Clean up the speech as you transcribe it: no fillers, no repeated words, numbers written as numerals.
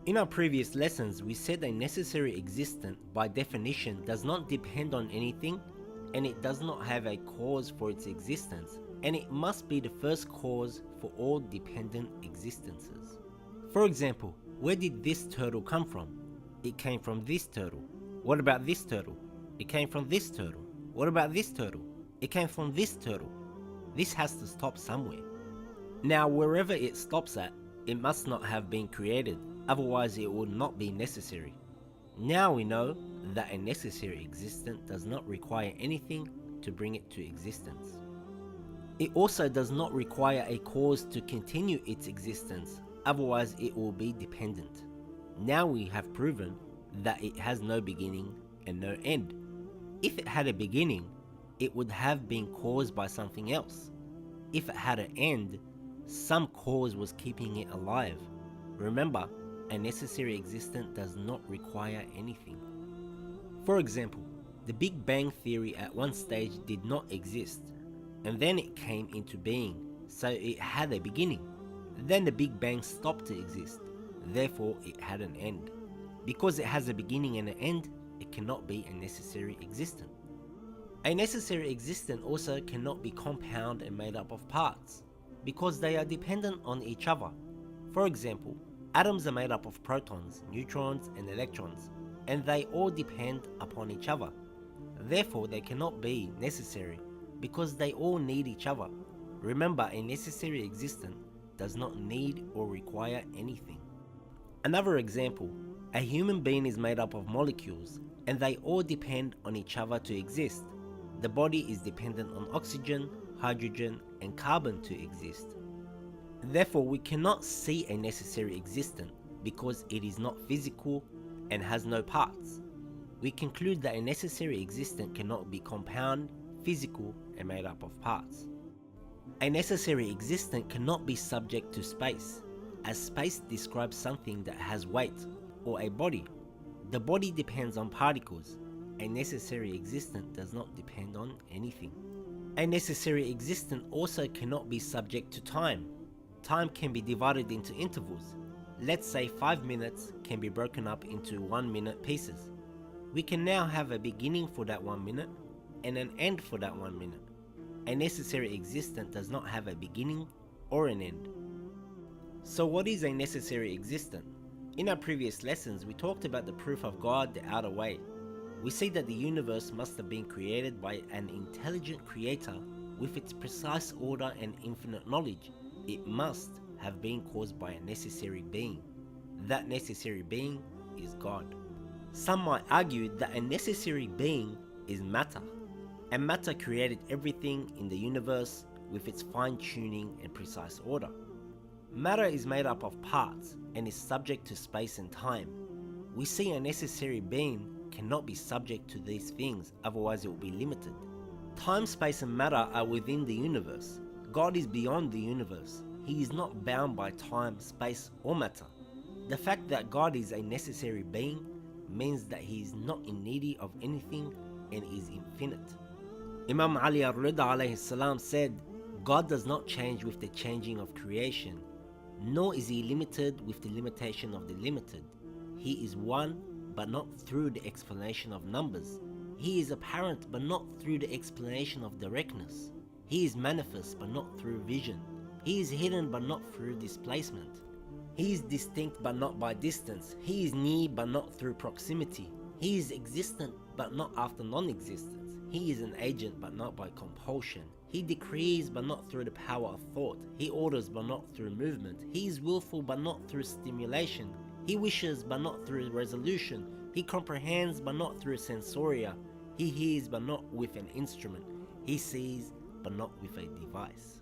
In our previous lessons, we said a necessary existent by definition does not depend on anything, and it does not have a cause for its existence, and it must be the first cause for all dependent existences. For example, where did this turtle come from? It came from this turtle. What about this turtle? It came from this turtle. What about this turtle? It came from this turtle. This has to stop somewhere. Now, wherever it stops at, it must not have been created, otherwise it would not be necessary. Now we know that a necessary existent does not require anything to bring it to existence. It also does not require a cause to continue its existence, otherwise it will be dependent. Now we have proven that it has no beginning and no end. If it had a beginning, it would have been caused by something else. If it had an end, some cause was keeping it alive. Remember, a necessary existent does not require anything. For example, the Big Bang Theory at one stage did not exist, and then it came into being, so it had a beginning. Then the Big Bang stopped to exist, therefore it had an end. Because it has a beginning and an end, it cannot be a necessary existent. A necessary existent also cannot be compound and made up of parts, because they are dependent on each other. For example, atoms are made up of protons, neutrons, and electrons, and they all depend upon each other. Therefore, they cannot be necessary, because they all need each other. Remember, a necessary existent does not need or require anything. Another example, a human being is made up of molecules, and they all depend on each other to exist. The body is dependent on oxygen, hydrogen, and carbon to exist. Therefore, we cannot see a necessary existent because it is not physical and has no parts. We conclude that a necessary existent cannot be compound, physical, and made up of parts. A necessary existent cannot be subject to space, as space describes something that has weight, or a body. The body depends on particles. A necessary existent does not depend on anything. A necessary existent also cannot be subject to time. Time can be divided into intervals. Let's say 5 minutes can be broken up into 1 minute pieces. We can now have a beginning for that 1 minute and an end for that 1 minute. A necessary existent does not have a beginning or an end. So what is a necessary existent? In our previous lessons, we talked about the proof of God the outer way. We see that the universe must have been created by an intelligent creator with its precise order and infinite knowledge. It must have been caused by a necessary being. That necessary being is God. Some might argue that a necessary being is matter, and matter created everything in the universe with its fine-tuning and precise order. Matter is made up of parts and is subject to space and time. We see a necessary being cannot be subject to these things, otherwise it will be limited. Time, space, and matter are within the universe. God is beyond the universe. He is not bound by time, space, or matter. The fact that God is a necessary being means that he is not in need of anything and is infinite. Imam Ali al-Ridha alayhi salam said, God does not change with the changing of creation, nor is he limited with the limitation of the limited. He is one, but not through the explanation of numbers. He is apparent, but not through the explanation of directness. He is manifest, but not through vision. He is hidden, but not through displacement. He is distinct, but not by distance. He is near, but not through proximity. He is existent, but not after non-existence. He is an agent, but not by compulsion. He decrees, but not through the power of thought. He orders, but not through movement. He is willful, but not through stimulation. He wishes, but not through resolution. He comprehends, but not through sensoria. He hears, but not with an instrument. He sees, but not with a device.